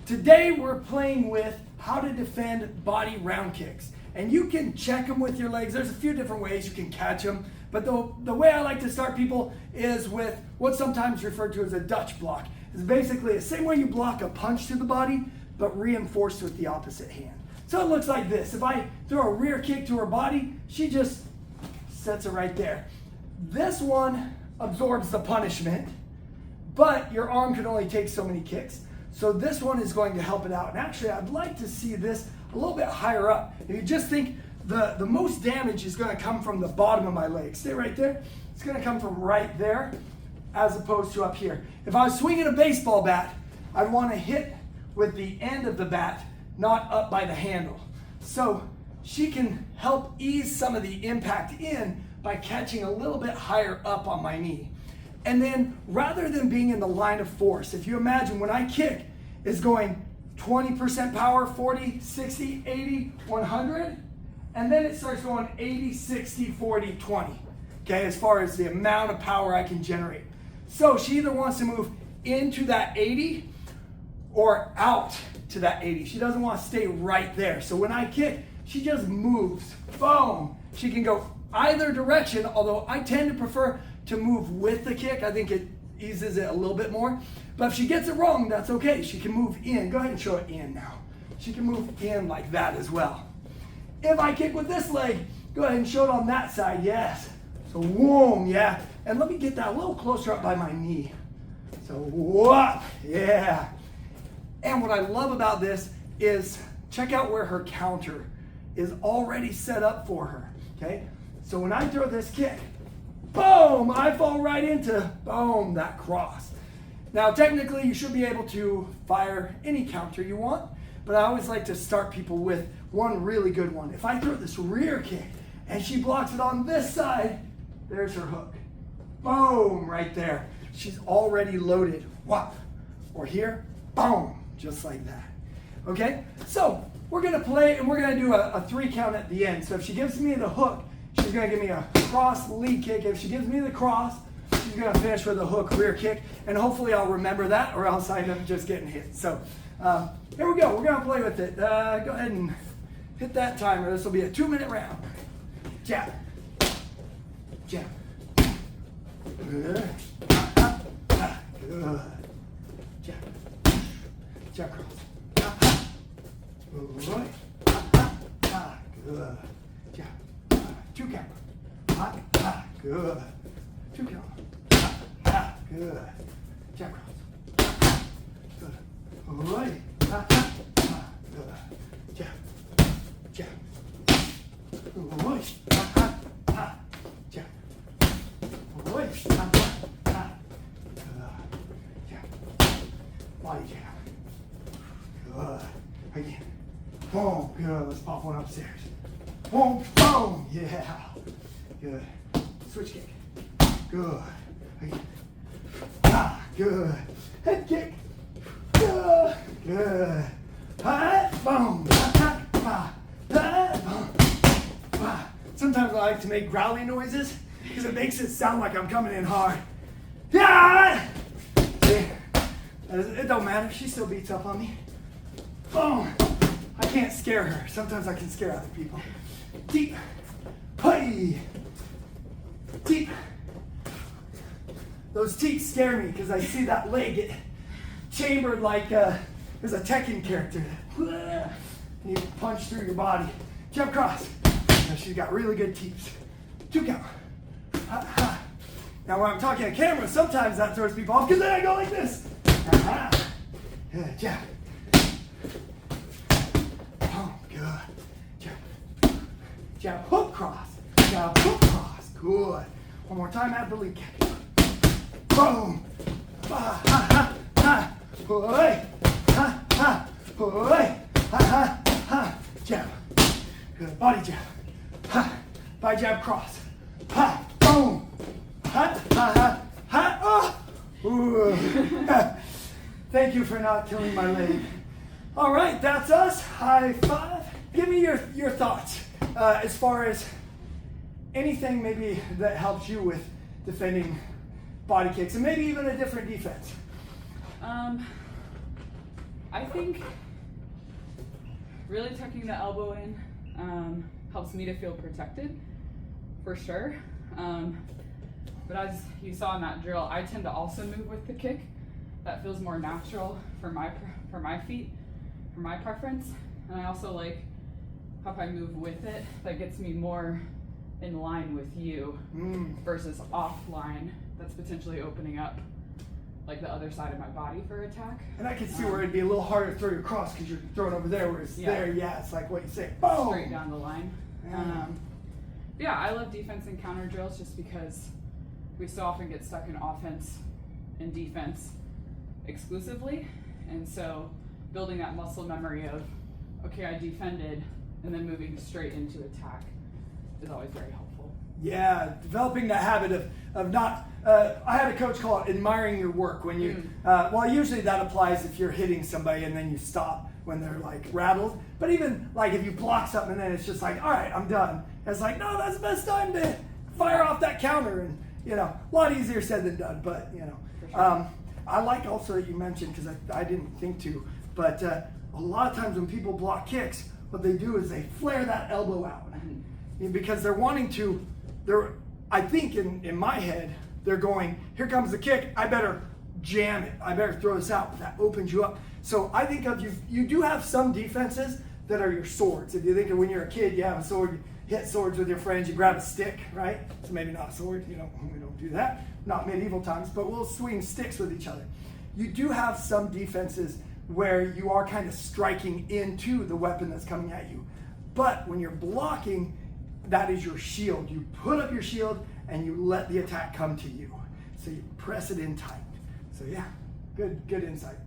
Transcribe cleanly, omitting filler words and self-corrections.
Today we're playing with how to defend body round kicks. And you can check them with your legs. There's a few different ways you can catch them. But the way I like to start people is with what's sometimes referred to as a Dutch block. It's basically the same way you block a punch to the body, but reinforced with the opposite hand. So it looks like this. If I throw a rear kick to her body, she just sets it right there. This one absorbs the punishment, but your arm can only take so many kicks. So this one is going to help it out. And actually, I'd like to see this a little bit higher up. If you just think the most damage is going to come from the bottom of my leg. Stay right there. It's going to come from right there as opposed to up here. If I was swinging a baseball bat, I'd want to hit with the end of the bat, not up by the handle. So she can help ease some of the impact in by catching a little bit higher up on my knee. And then rather than being in the line of force, if you imagine when I kick is going 20% power, 40, 60, 80, 100, and then it starts going 80, 60, 40, 20, okay, as far as the amount of power I can generate. So she either wants to move into that 80 or out to that 80. She doesn't want to stay right there. So when I kick, she just moves, boom. She can go either direction, although I tend to prefer to move with the kick. I think it eases it a little bit more. But if she gets it wrong, that's okay. She can move in. Go ahead and show it in now. She can move in like that as well. If I kick with this leg, go ahead and show it on that side. Yes. So whoom, yeah. And let me get that a little closer up by my knee. So whoop, yeah. And what I love about this is check out where her counter is already set up for her, okay? So when I throw this kick, boom, I fall right into, boom, that cross. Now, technically, you should be able to fire any counter you want, but I always like to start people with one really good one. If I throw this rear kick and she blocks it on this side, there's her hook. Boom, right there. She's already loaded. Whop. Or here, boom, just like that. Okay? So, we're going to play and we're going to do a 3 count at the end. So if she gives me the hook, she's going to give me a cross lead kick. If she gives me the cross, she's going to finish with a hook rear kick. And hopefully I'll remember that or else I end up just getting hit. So here we go. We're going to play with it. Go ahead and hit that timer. This will be a 2-minute round. Jab. Jab. Good. Good. Jab. Jab cross. Right. Good. Jab. 2 count. Good. 2 count. Good. Jab cross. Good. Right. Good. Jab. Jab. Right. Jab. Right. Jab. Body jab. Good. Again. Boom. Good. Let's pop one upstairs. Boom. Boom. Yeah. Good. Switch kick. Good. Again. Good. Head kick. Good. Good. Boom. Sometimes I like to make growling noises because it makes it sound like I'm coming in hard. Yeah. See? It don't matter. She still beats up on me. Boom. I can't scare her. Sometimes I can scare other people. Deep. Hey. Deep. Those teeth scare me because I see that leg get chambered like there's a Tekken character. And you punch through your body. Jump cross. Now she's got really good teeth. 2 count. Now when I'm talking to camera, sometimes that throws people off because then I go like this. Good. Jab. Oh, good. Jab. Jab. Hook cross. Jab. Hook cross. Good. One more time. Add the lead kick. Boom. Ha ha ha. Hooray. Ha ha. Hooray. Ha ha ha. Jab. Good. Body jab. Ha. Body jab cross. Ha. Boom. Ha ha ha. Ha. Oh. Ooh. Thank you for not killing my leg. All right, that's us. High five. Give me your thoughts as far as anything maybe that helps you with defending body kicks and maybe even a different defense. I think really tucking the elbow in helps me to feel protected, for sure. But as you saw in that drill, I tend to also move with the kick. That feels more natural for my feet, for my preference. And I also like how if I move with it, that gets me more in line with you versus offline. That's potentially opening up like the other side of my body for attack. And I can see where it'd be a little harder to throw your cross because you're throwing over there, whereas there, it's like what you say, boom! Straight down the line. Yeah, I love defense and counter drills just because we so often get stuck in offense and defense exclusively. And so building that muscle memory of, okay, I defended, and then moving straight into attack is always very helpful. Yeah, developing that habit of not, I had a coach call it admiring your work. When you, well, usually that applies if you're hitting somebody and then you stop when they're like rattled. But even like if you block something and then it's just like, all right, I'm done. It's like, no, that's the best time to fire off that counter. And, you know, a lot easier said than done, but, you know. Sure. I like also that you mentioned, because I didn't think to, but a lot of times when people block kicks, what they do is they flare that elbow out. Because they're wanting to, I think in my head, they're going, here comes the kick, I better jam it, I better throw this out, that opens you up. So I think of you do have some defenses that are your swords. If you think of when you're a kid, you have a sword, you hit swords with your friends, you grab a stick, right? So maybe not a sword, we don't do that, not medieval times, but we'll swing sticks with each other. You do have some defenses where you are kind of striking into the weapon that's coming at you. But when you're blocking, that is your shield. You put up your shield and you let the attack come to you. So you press it in tight. So yeah, good insight.